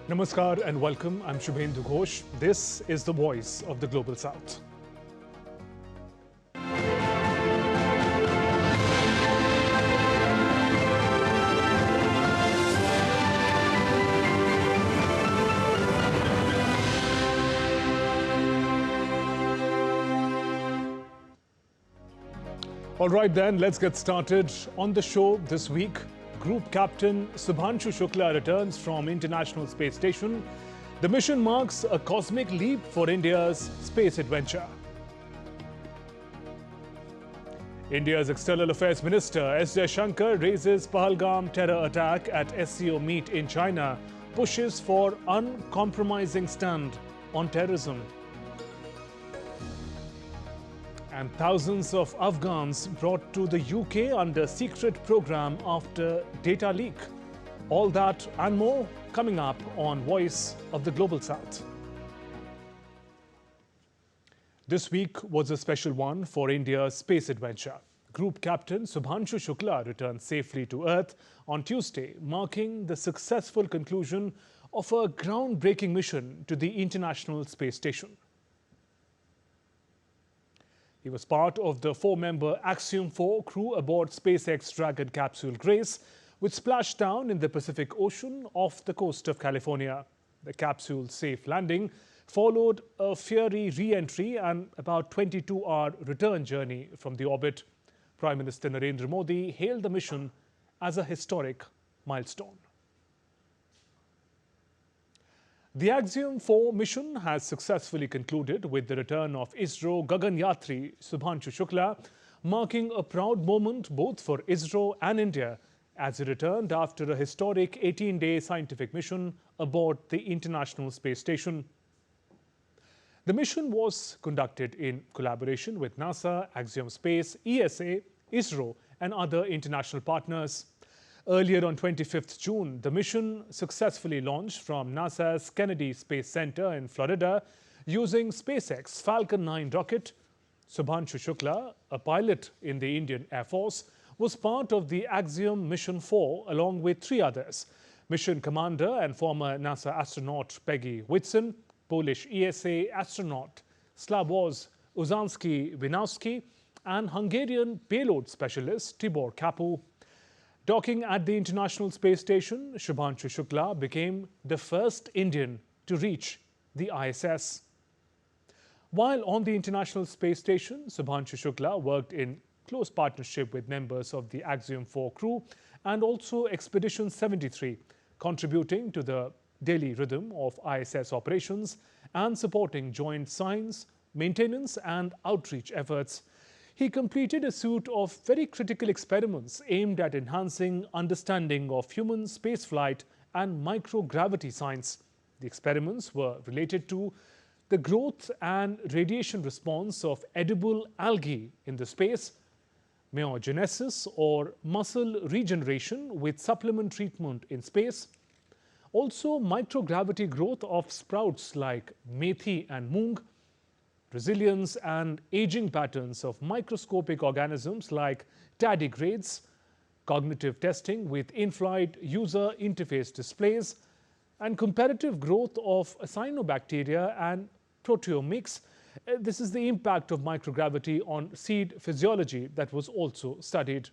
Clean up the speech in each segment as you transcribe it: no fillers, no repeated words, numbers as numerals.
Namaskar and welcome. I'm Shubhendu Ghosh. This is the voice of the Global South. All right then, let's get started. On the show this week, Group Captain Subhanshu Shukla returns from International Space Station. The mission marks a cosmic leap for India's space adventure. India's External Affairs Minister S. Jaishankar raises Pahalgam terror attack at SCO meet in China, pushes for uncompromising stand on terrorism. And thousands of Afghans brought to the UK under secret program after data leak. All that and more coming up on Voice of the Global South. This week was a special one for India's space adventure. Group Captain Subhanshu Shukla returned safely to Earth on Tuesday, marking the successful conclusion of a groundbreaking mission to the International Space Station. He was part of the four-member Axiom 4 crew aboard SpaceX Dragon capsule Grace, which splashed down in the Pacific Ocean off the coast of California. The capsule's safe landing followed a fiery re-entry and about 22-hour return journey from the orbit. Prime Minister Narendra Modi hailed the mission as a historic milestone. The Axiom 4 mission has successfully concluded with the return of ISRO Gaganyatri Subhanshu Shukla, marking a proud moment both for ISRO and India as he returned after a historic 18-day scientific mission aboard the International Space Station. The mission was conducted in collaboration with NASA, Axiom Space, ESA, ISRO, and other international partners. Earlier on 25th June, the mission successfully launched from NASA's Kennedy Space Center in Florida using SpaceX Falcon 9 rocket. Subhanshu Shukla, a pilot in the Indian Air Force, was part of the Axiom Mission 4 along with three others: mission commander and former NASA astronaut Peggy Whitson, Polish ESA astronaut Slavoj Uzanski-Winawski, and Hungarian payload specialist Tibor Kapu. Docking at the International Space Station, Subhanshu Shukla became the first Indian to reach the ISS. While on the International Space Station, Subhanshu Shukla worked in close partnership with members of the Axiom 4 crew and also Expedition 73, contributing to the daily rhythm of ISS operations and supporting joint science, maintenance and outreach efforts. He completed a suite of very critical experiments aimed at enhancing understanding of human spaceflight and microgravity science. The experiments were related to the growth and radiation response of edible algae in the space, meiogenesis or muscle regeneration with supplement treatment in space, also microgravity growth of sprouts like methi and moong, resilience and aging patterns of microscopic organisms like tardigrades, cognitive testing with in-flight user interface displays, and comparative growth of cyanobacteria and proteomics. This is the impact of microgravity on seed physiology that was also studied.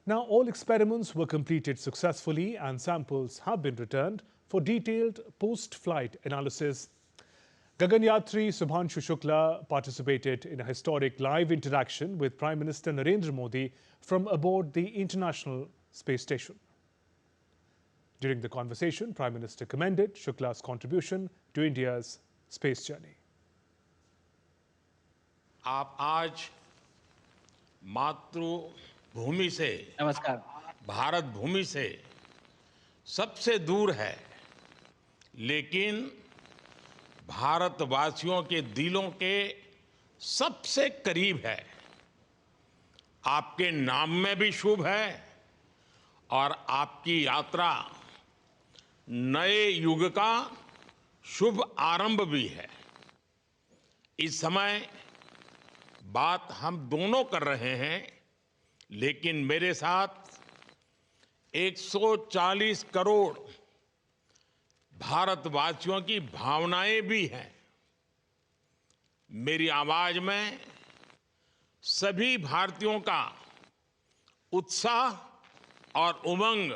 Now, all experiments were completed successfully and samples have been returned for detailed post-flight analysis. Gaganyatri Subhanshu Shukla participated in a historic live interaction with Prime Minister Narendra Modi from aboard the International Space Station. During the conversation, Prime Minister commended Shukla's contribution to India's space journey. आप आज मातृभूमि से, नमस्कार। भारत भूमि से सबसे दूर है, लेकिन भारतवासियों के दिलों के सबसे करीब है। आपके नाम में भी शुभ है और आपकी यात्रा नए युग का शुभ आरंभ भी है। इस समय बात हम दोनों कर रहे हैं, लेकिन मेरे साथ 140 करोड़ भारतवासियों की भावनाएं भी हैं। मेरी आवाज में सभी भारतीयों का उत्साह और उमंग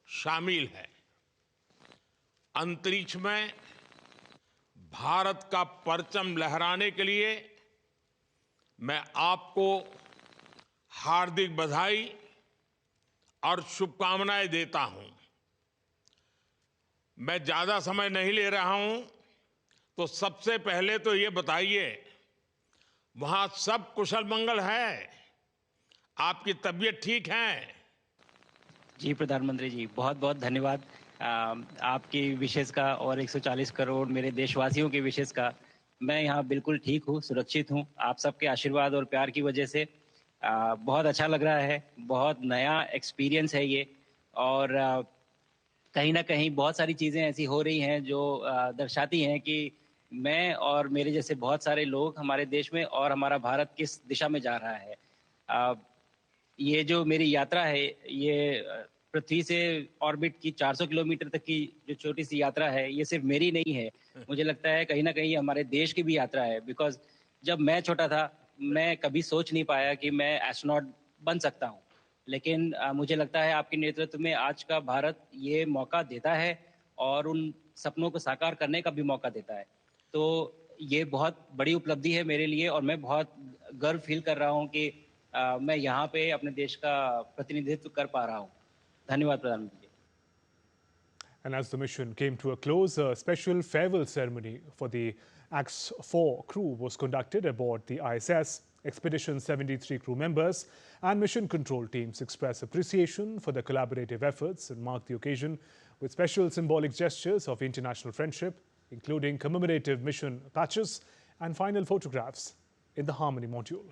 शामिल है। अंतरिक्ष में भारत का परचम लहराने के लिए मैं आपको हार्दिक बधाई और शुभकामनाएं देता हूं। मैं ज्यादा समय नहीं ले रहा हूं, तो सबसे पहले तो ये बताइए, वहां सब कुशल मंगल है? आपकी तबीयत ठीक है? जी प्रधानमंत्री जी, बहुत बहुत धन्यवाद आपकी विशेष का और 140 करोड़ मेरे देशवासियों की विशेष का। मैं यहाँ बिल्कुल ठीक हूँ, सुरक्षित हूँ। आप सबके आशीर्वाद और प्यार की वजह से बहुत अच्छा लग रहा है। बहुत नया एक्सपीरियंस है ये, और कहीं ना कहीं बहुत सारी चीज़ें ऐसी हो रही हैं जो दर्शाती हैं कि मैं और मेरे जैसे बहुत सारे लोग हमारे देश में और हमारा भारत किस दिशा में जा रहा है। ये जो मेरी यात्रा है, ये पृथ्वी से ऑर्बिट की 400 किलोमीटर तक की जो छोटी सी यात्रा है, ये सिर्फ मेरी नहीं है। मुझे लगता है कहीं ना कहीं हमारे देश की भी यात्रा है। बिकॉज जब मैं छोटा था, मैं कभी सोच नहीं पाया कि मैं एस्ट्रोनॉट बन सकता हूँ। लेकिन मुझे लगता है आपके नेतृत्व में आज का भारत ये मौका देता है और उन सपनों को साकार करने का भी मौका देता है। तो ये बहुत बड़ी उपलब्धि है मेरे लिए, और मैं बहुत गर्व फील कर रहा हूँ कि मैं यहाँ पे अपने देश का प्रतिनिधित्व कर पा रहा हूँ। धन्यवाद प्रधानमंत्री जी। And as the mission came to a close, a special farewell ceremony for the AX-4 crew was conducted aboard the ISS. Expedition 73 crew members and mission control teams express appreciation for the collaborative efforts and mark the occasion with special symbolic gestures of international friendship, including commemorative mission patches and final photographs in the Harmony module.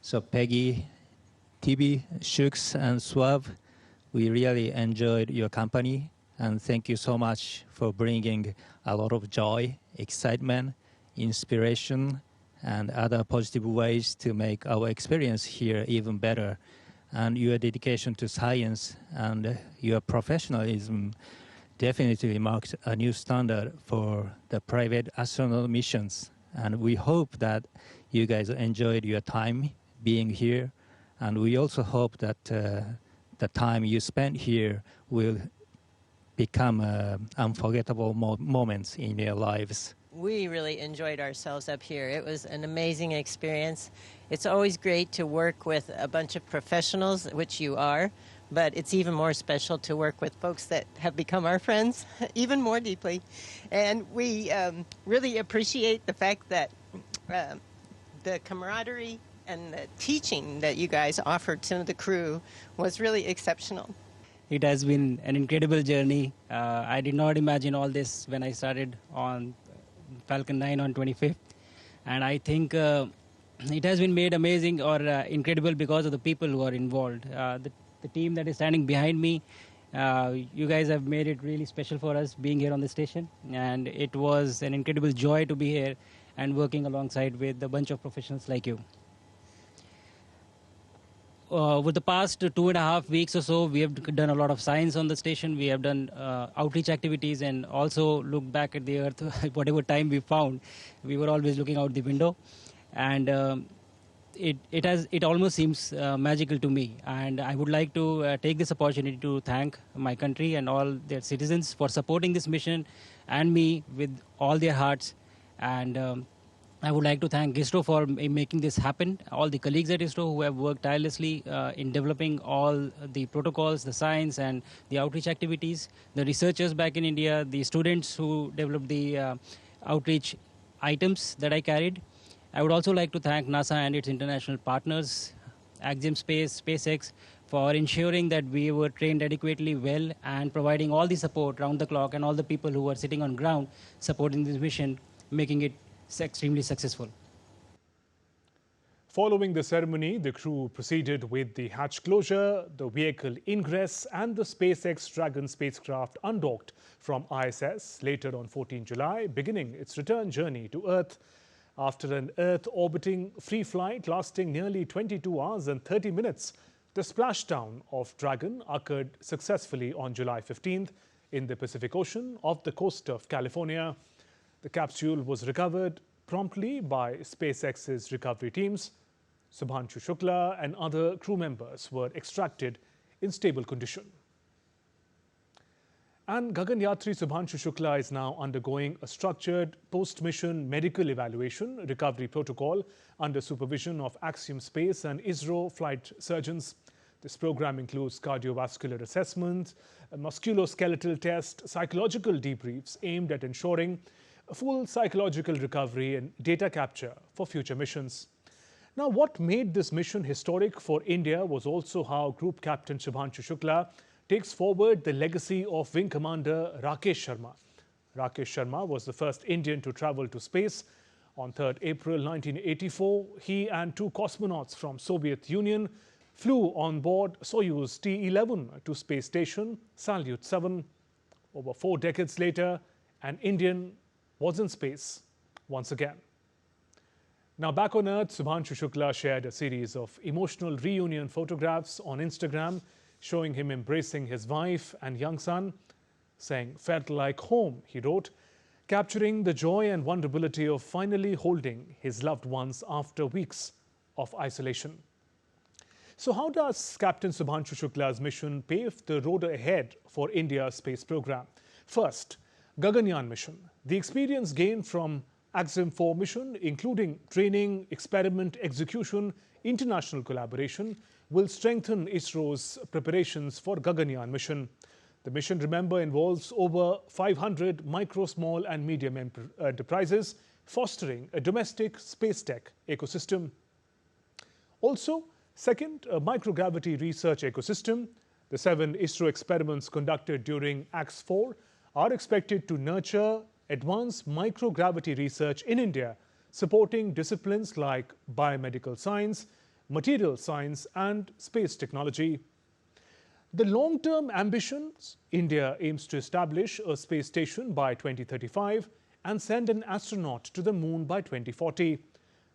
So Peggy, TB, Shooks, and Suave, we really enjoyed your company, and thank you so much for bringing a lot of joy, excitement, inspiration, and other positive ways to make our experience here even better. And your dedication to science and your professionalism definitely marked a new standard for the private astronaut missions. And we hope that you guys enjoyed your time being here. And we also hope that the time you spent here will become unforgettable moments in your lives. We really enjoyed ourselves up here. It was an amazing experience. It's always great to work with a bunch of professionals, which you are, but it's even more special to work with folks that have become our friends even more deeply. And we really appreciate the fact that the camaraderie and the teaching that you guys offered to the crew was really exceptional. It has been an incredible journey. I did not imagine all this when I started on Falcon 9 on 25th. And I think it has been made amazing or incredible because of the people who are involved. The team that is standing behind me, you guys have made it really special for us being here on the station. And it was an incredible joy to be here and working alongside with a bunch of professionals like you. Over the past 2.5 weeks or so, we have done a lot of science on the station. We have done outreach activities and also looked back at the Earth. Whatever time we found, we were always looking out the window. And it almost seems magical to me. And I would like to take this opportunity to thank my country and all their citizens for supporting this mission and me with all their hearts. And I would like to thank ISRO for making this happen, all the colleagues at ISRO who have worked tirelessly in developing all the protocols, the science and the outreach activities, the researchers back in India, the students who developed the outreach items that I carried. I would also like to thank NASA and its international partners, Axiom Space, SpaceX, for ensuring that we were trained adequately well and providing all the support round the clock, and all the people who were sitting on ground supporting this mission, making it extremely successful. Following the ceremony, the crew proceeded with the hatch closure, the vehicle ingress, and the SpaceX Dragon spacecraft undocked from ISS later on 14 July, beginning its return journey to Earth. After an Earth orbiting free flight lasting nearly 22 hours and 30 minutes, The splashdown of Dragon occurred successfully on July 15th in the Pacific Ocean off the coast of California. The capsule was recovered promptly by SpaceX's recovery teams. Subhanshu Shukla and other crew members were extracted in stable condition. And Gaganyatri Subhanshu Shukla is now undergoing a structured post-mission medical evaluation recovery protocol under supervision of Axiom Space and ISRO flight surgeons. This program includes cardiovascular assessment, a musculoskeletal test, psychological debriefs aimed at ensuring a full psychological recovery and data capture for future missions. Now, what made this mission historic for India was also how Group Captain Subhanshu Shukla takes forward the legacy of Wing Commander Rakesh Sharma. Rakesh Sharma was the first Indian to travel to space. On 3rd April 1984, he and two cosmonauts from Soviet Union flew on board Soyuz T-11 to space station Salyut 7. Over 4 decades later, an Indian was in space once again. Now back on Earth, Subhanshu Shukla shared a series of emotional reunion photographs on Instagram showing him embracing his wife and young son, saying, "Felt like home," he wrote, capturing the joy and vulnerability of finally holding his loved ones after weeks of isolation. So how does Captain Subhanshu Shukla's mission pave the road ahead for India's space program? First, Gaganyaan mission. The experience gained from Axiom 4 mission, including training, experiment, execution, international collaboration, will strengthen ISRO's preparations for Gaganyaan mission. The mission, remember, involves over 500 micro, small and medium enterprises, fostering a domestic space tech ecosystem. Also, second, a microgravity research ecosystem. The 7 ISRO experiments conducted during AX4 are expected to nurture advanced microgravity research in India, supporting disciplines like biomedical science, material science and space technology. The long-term ambitions: India aims to establish a space station by 2035 and send an astronaut to the moon by 2040.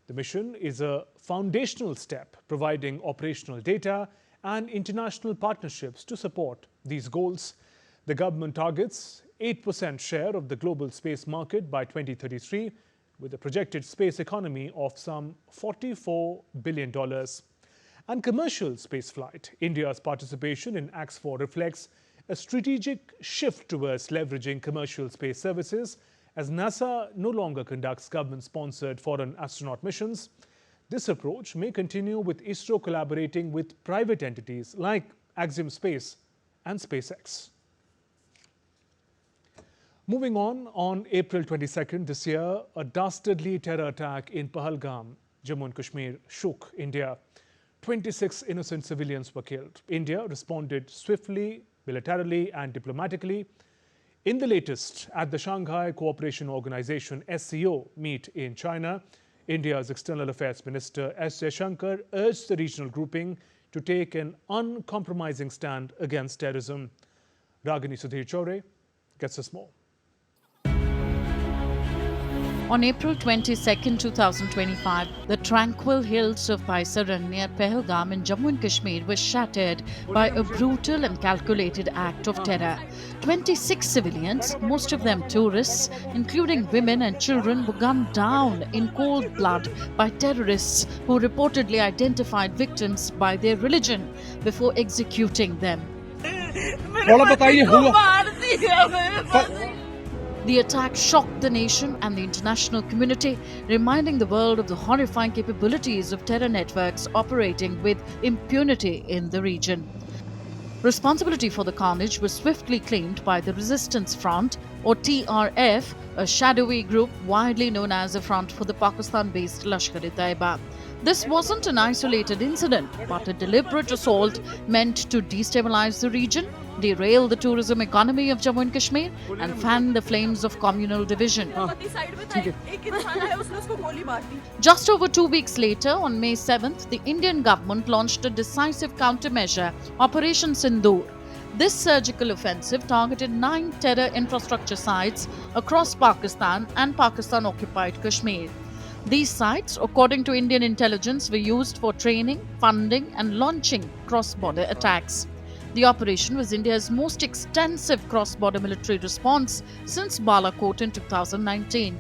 The mission is a foundational step, providing operational data and international partnerships to support these goals. The government targets 8% share of the global space market by 2033, with a projected space economy of some $44 billion. And commercial spaceflight: India's participation in AX4 reflects a strategic shift towards leveraging commercial space services, as NASA no longer conducts government-sponsored foreign astronaut missions. This approach may continue, with ISRO collaborating with private entities like Axiom Space and SpaceX. Moving on April 22nd this year, a dastardly terror attack in Pahalgam, Jammu and Kashmir, shook India. 26 innocent civilians were killed. India responded swiftly, militarily and diplomatically. In the latest, at the Shanghai Cooperation Organization (SCO) meet in China, India's External Affairs Minister S. Jaishankar urged the regional grouping to take an uncompromising stand against terrorism. Ragini Sudhir Chaure gets us more. On April 22, 2025, the tranquil hills of Paisara near Pahalgam in Jammu and Kashmir were shattered by a brutal and calculated act of terror. 26 civilians, most of them tourists, including women and children, were gunned down in cold blood by terrorists who reportedly identified victims by their religion before executing them. The attack shocked the nation and the international community, reminding the world of the horrifying capabilities of terror networks operating with impunity in the region. Responsibility for the carnage was swiftly claimed by the Resistance Front, or TRF, a shadowy group widely known as a front for the Pakistan-based Lashkar-e-Taiba. This wasn't an isolated incident, but a deliberate assault meant to destabilize the region, derail the tourism economy of Jammu and Kashmir, and fan the flames of communal division. Just over 2 weeks later, on May 7th, the Indian government launched a decisive countermeasure, Operation Sindoor. This surgical offensive targeted 9 terror infrastructure sites across Pakistan and Pakistan-occupied Kashmir. These sites, according to Indian intelligence, were used for training, funding, and launching cross-border attacks. The operation was India's most extensive cross-border military response since Balakot in 2019.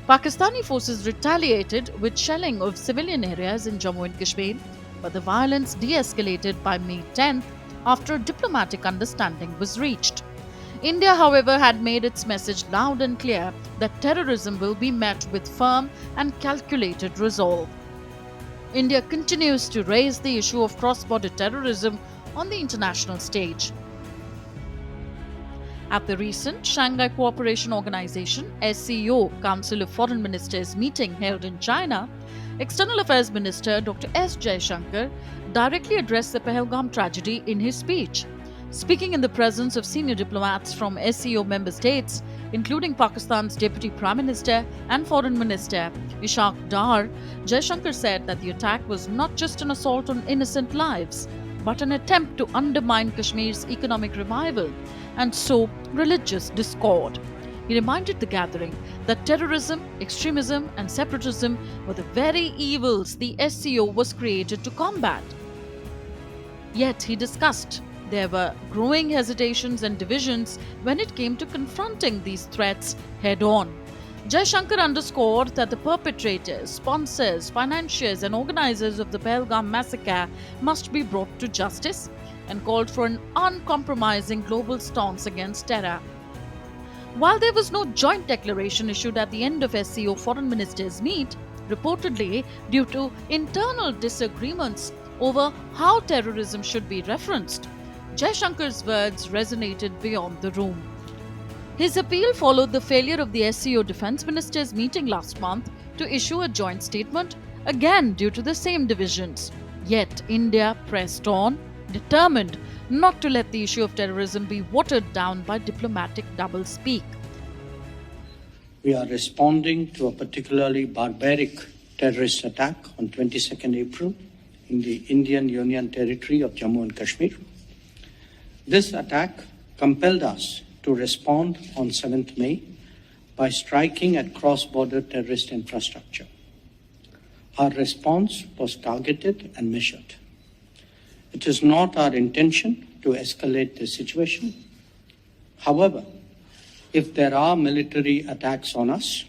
Pakistani forces retaliated with shelling of civilian areas in Jammu and Kashmir, but the violence de-escalated by May 10th after a diplomatic understanding was reached. India, however, had made its message loud and clear that terrorism will be met with firm and calculated resolve. India continues to raise the issue of cross-border terrorism on the international stage. At the recent Shanghai Cooperation Organization (SCO) Council of Foreign Ministers meeting held in China, External Affairs Minister Dr. S. Jaishankar directly addressed the Pahalgam tragedy in his speech. Speaking in the presence of senior diplomats from SCO member states, including Pakistan's Deputy Prime Minister and Foreign Minister Ishaq Dar, Jaishankar said that the attack was not just an assault on innocent lives, but an attempt to undermine Kashmir's economic revival and sow religious discord. He reminded the gathering that terrorism, extremism, and separatism were the very evils the SCO was created to combat. Yet he discussed there were growing hesitations and divisions when it came to confronting these threats head-on. Jaishankar underscored that the perpetrators, sponsors, financiers, and organizers of the Pahalgam massacre must be brought to justice and called for an uncompromising global stance against terror. While there was no joint declaration issued at the end of SCO foreign ministers' meet, reportedly due to internal disagreements over how terrorism should be referenced, Jaishankar's words resonated beyond the room. His appeal followed the failure of the SCO defense ministers' meeting last month to issue a joint statement, again due to the same divisions. Yet India pressed on, determined not to let the issue of terrorism be watered down by diplomatic doublespeak. We are responding to a particularly barbaric terrorist attack on 22nd April in the Indian Union Territory of Jammu and Kashmir. This attack compelled us to respond on 7th May by striking at cross-border terrorist infrastructure. Our response was targeted and measured. It is not our intention to escalate the situation. However, if there are military attacks on us,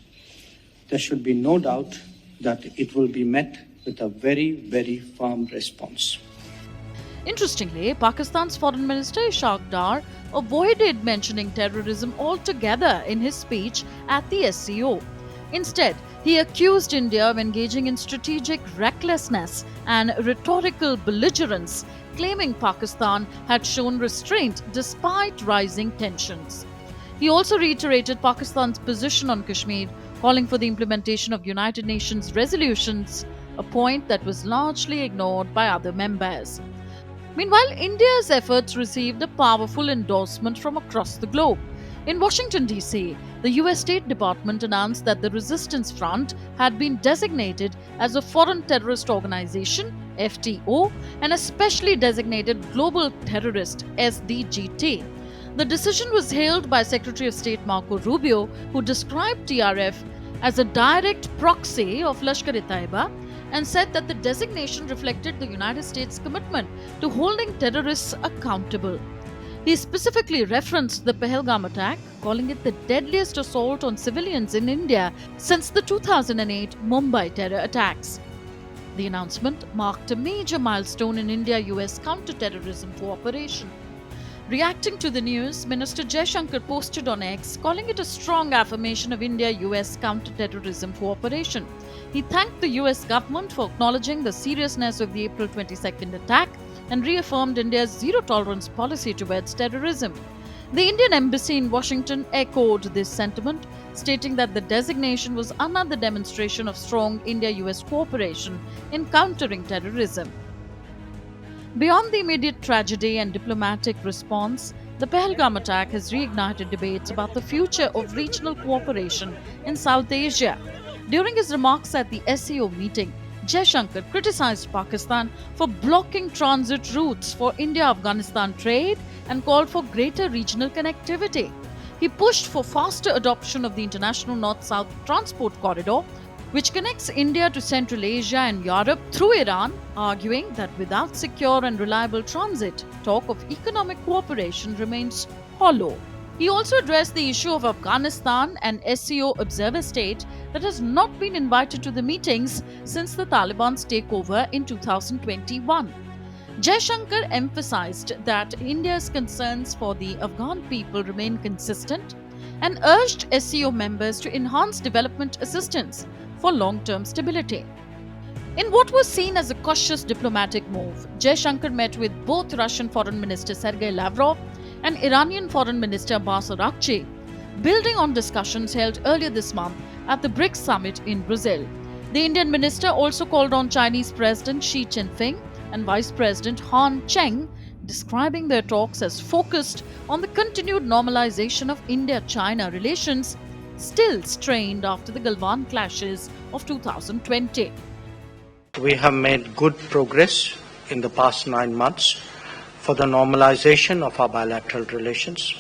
there should be no doubt that it will be met with a very, very firm response. Interestingly, Pakistan's Foreign Minister Ishaq Dar avoided mentioning terrorism altogether in his speech at the SCO. Instead, he accused India of engaging in strategic recklessness and rhetorical belligerence, claiming Pakistan had shown restraint despite rising tensions. He also reiterated Pakistan's position on Kashmir, calling for the implementation of United Nations resolutions, a point that was largely ignored by other members. Meanwhile, India's efforts received a powerful endorsement from across the globe. In Washington, D.C., the U.S. State Department announced that the Resistance Front had been designated as a foreign terrorist organization, FTO, and a specially designated global terrorist, SDGT. The decision was hailed by Secretary of State Marco Rubio, who described TRF as a direct proxy of Lashkar-e-Taiba and said that the designation reflected the United States' commitment to holding terrorists accountable. He specifically referenced the Pahalgam attack, calling it the deadliest assault on civilians in India since the 2008 Mumbai terror attacks. The announcement marked a major milestone in India-US counter-terrorism cooperation. Reacting to the news, Minister Jaishankar posted on X, calling it a strong affirmation of India-US counter-terrorism cooperation. He thanked the US government for acknowledging the seriousness of the April 22nd attack and reaffirmed India's zero-tolerance policy towards terrorism. The Indian Embassy in Washington echoed this sentiment, stating that the designation was another demonstration of strong India-US cooperation in countering terrorism. Beyond the immediate tragedy and diplomatic response, the Pahalgam attack has reignited debates about the future of regional cooperation in South Asia. During his remarks at the SCO meeting, Jaishankar criticized Pakistan for blocking transit routes for India-Afghanistan trade and called for greater regional connectivity. He pushed for faster adoption of the International North-South Transport Corridor, which connects India to Central Asia and Europe through Iran, arguing that without secure and reliable transit, talk of economic cooperation remains hollow. He also addressed the issue of Afghanistan, an SCO observer state that has not been invited to the meetings since the Taliban's takeover in 2021. Jaishankar emphasized that India's concerns for the Afghan people remain consistent and urged SCO members to enhance development assistance for long-term stability. In what was seen as a cautious diplomatic move, Jaishankar met with both Russian Foreign Minister Sergei Lavrov and Iranian Foreign Minister Abbas Araghchi, building on discussions held earlier this month at the BRICS summit in Brazil. The Indian minister also called on Chinese President Xi Jinping and Vice President Han Cheng, describing their talks as focused on the continued normalization of India-China relations, still strained after the Galwan clashes of 2020. We have made good progress in the past 9 months for the normalization of our bilateral relations.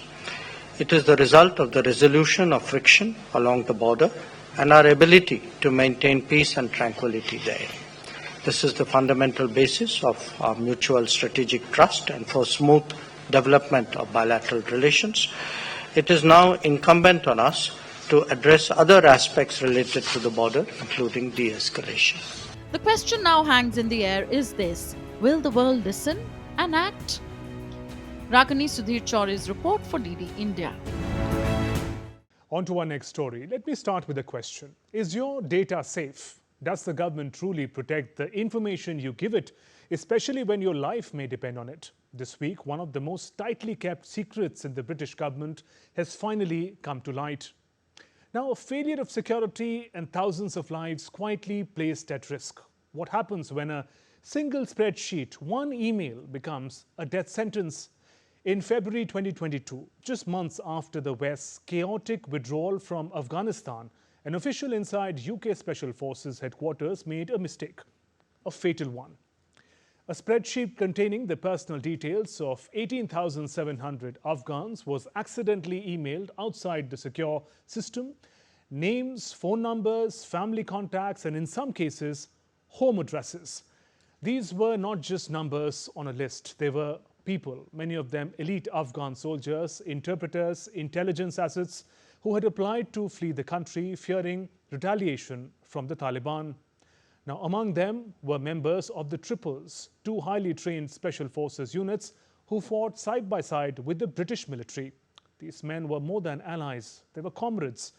It is the result of the resolution of friction along the border and our ability to maintain peace and tranquility there. This is the fundamental basis of our mutual strategic trust and for smooth development of bilateral relations. It is now incumbent on us to address other aspects related to the border, including de-escalation. The question now hangs in the air is this: will the world listen and act? Rakani Sudhir Chaurya's report for DD India. On to our next story. Let me start with a question. Is your data safe? Does the government truly protect the information you give it, especially when your life may depend on it? This week, one of the most tightly kept secrets in the British government has finally come to light. Now, a failure of security and thousands of lives quietly placed at risk. What happens when a single spreadsheet, one email, becomes a death sentence? In February 2022, just months after the West's chaotic withdrawal from Afghanistan, an official inside UK Special Forces headquarters made a mistake, a fatal one. A spreadsheet containing the personal details of 18,700 Afghans was accidentally emailed outside the secure system. Names, phone numbers, family contacts, and in some cases, home addresses. These were not just numbers on a list. They were people, many of them elite Afghan soldiers, interpreters, intelligence assets, who had applied to flee the country fearing retaliation from the Taliban. Now, among them were members of the Triples, two highly trained special forces units who fought side by side with the British military. These men were more than allies, they were comrades.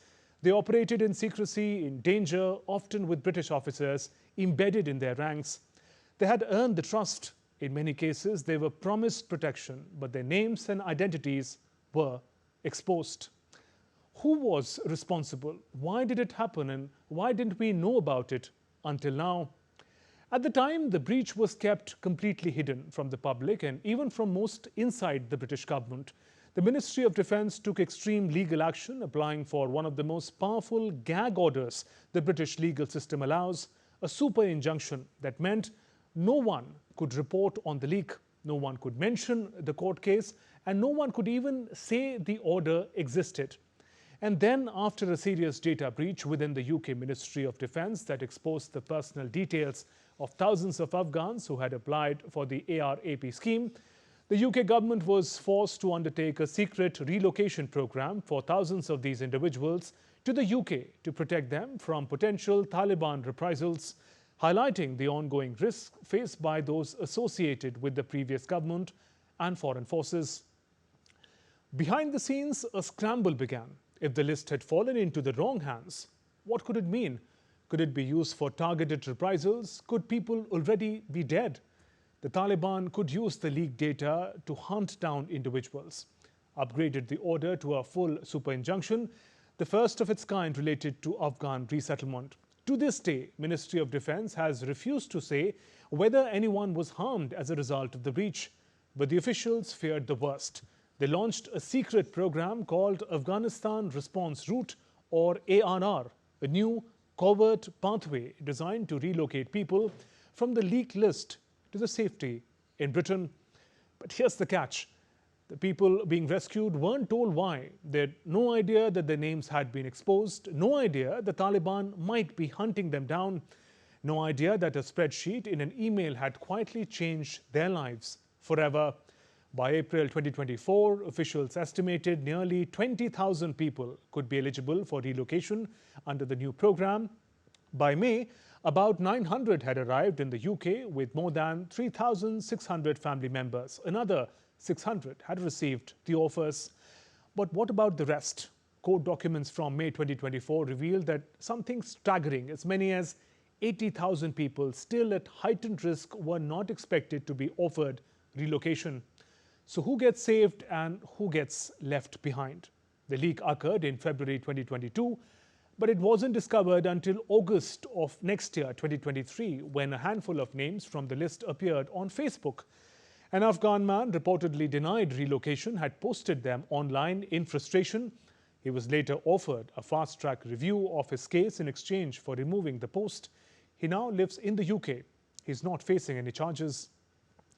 They operated in secrecy, in danger, often with British officers embedded in their ranks. They had earned the trust. In many cases, they were promised protection, but their names and identities were exposed. Who was responsible? Why did it happen? And why didn't we know about it until now? At the time, the breach was kept completely hidden from the public and even from most inside the British government. The Ministry of Defence took extreme legal action, applying for one of the most powerful gag orders the British legal system allows, a super injunction that meant no one could report on the leak, no one could mention the court case, and no one could even say the order existed. And then, after a serious data breach within the UK Ministry of Defence that exposed the personal details of thousands of Afghans who had applied for the ARAP scheme, the UK government was forced to undertake a secret relocation program for thousands of these individuals to the UK to protect them from potential Taliban reprisals, highlighting the ongoing risks faced by those associated with the previous government and foreign forces. Behind the scenes, a scramble began. If the list had fallen into the wrong hands, what could it mean? Could it be used for targeted reprisals? Could people already be dead? The Taliban could use the leaked data to hunt down individuals. Upgraded the order to a full super injunction, the first of its kind related to Afghan resettlement. To this day, Ministry of Defence has refused to say whether anyone was harmed as a result of the breach, but the officials feared the worst. They launched a secret program called Afghanistan Response Route, or ARR, a new covert pathway designed to relocate people from the leaked list to the safety in Britain. But here's the catch. The people being rescued weren't told why. They had no idea that their names had been exposed, no idea the Taliban might be hunting them down, no idea that a spreadsheet in an email had quietly changed their lives forever. By April 2024, officials estimated nearly 20,000 people could be eligible for relocation under the new program. By May, about 900 had arrived in the UK with more than 3,600 family members. Another 600 had received the offers. But what about the rest? Court documents from May 2024 revealed that something staggering, as many as 80,000 people still at heightened risk were not expected to be offered relocation. So who gets saved and who gets left behind? The leak occurred in February 2022, but it wasn't discovered until August of next year, 2023, when a handful of names from the list appeared on Facebook. An Afghan man reportedly denied relocation had posted them online in frustration. He was later offered a fast-track review of his case in exchange for removing the post. He now lives in the UK. He's not facing any charges.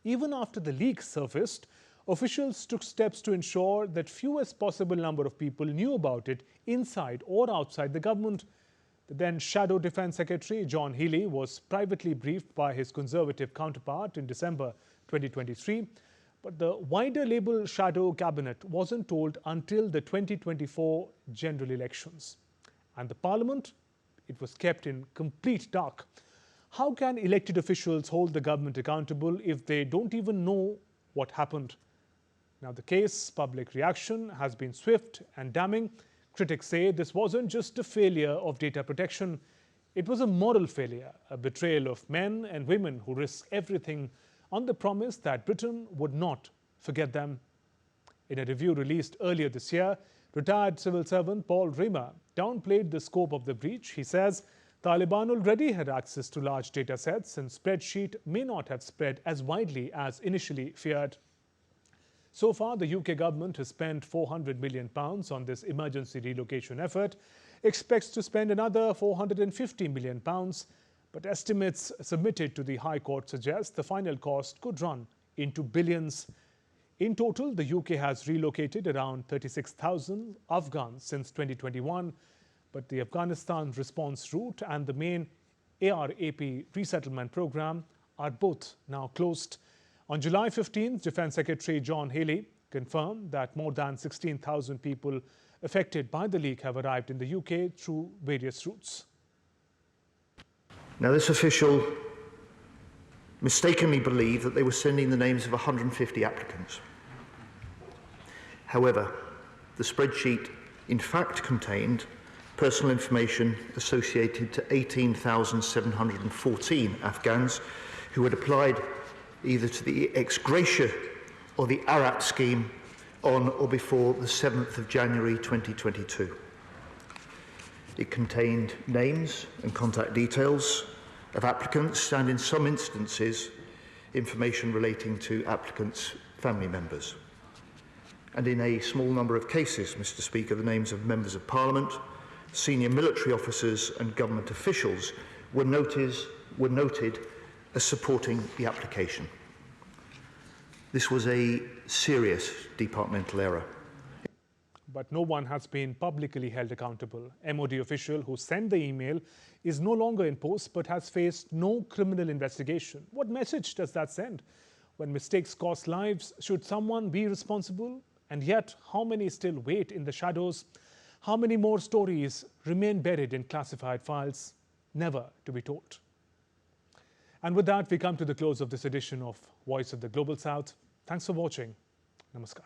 Even after the leak surfaced, officials took steps to ensure that fewest possible number of people knew about it inside or outside the government. The then Shadow Defence Secretary John Healey was privately briefed by his Conservative counterpart in December 2023, but the wider Labour Shadow Cabinet wasn't told until the 2024 general elections. And the Parliament, it was kept in complete dark. How can elected officials hold the government accountable if they don't even know what happened? Now, the case public reaction has been swift and damning. Critics say this wasn't just a failure of data protection. It was a moral failure, a betrayal of men and women who risked everything on the promise that Britain would not forget them. In a review released earlier this year, retired civil servant Paul Raymer downplayed the scope of the breach. He says Taliban already had access to large data sets and spreadsheet may not have spread as widely as initially feared. So far, the UK government has spent £400 million on this emergency relocation effort, expects to spend another £450 million, but estimates submitted to the High Court suggest the final cost could run into billions. In total, the UK has relocated around 36,000 Afghans since 2021, but the Afghanistan response route and the main ARAP resettlement program are both now closed. On July 15th, Defence Secretary John Healey confirmed that more than 16,000 people affected by the leak have arrived in the UK through various routes. Now, this official mistakenly believed that they were sending the names of 150 applicants. However, the spreadsheet in fact contained personal information associated to 18,714 Afghans who had applied either to the ex gratia or the ARAP scheme on or before the 7th of January 2022. It contained names and contact details of applicants and, in some instances, information relating to applicants' family members. And in a small number of cases, Mr. Speaker, the names of members of Parliament, senior military officers and government officials were noted as supporting the application. This was a serious departmental error. But no one has been publicly held accountable. MOD official who sent the email is no longer in post but has faced no criminal investigation. What message does that send? When mistakes cost lives, should someone be responsible? And yet, how many still wait in the shadows? How many more stories remain buried in classified files, never to be told? And with that, we come to the close of this edition of Voice of the Global South. Thanks for watching. Namaskar.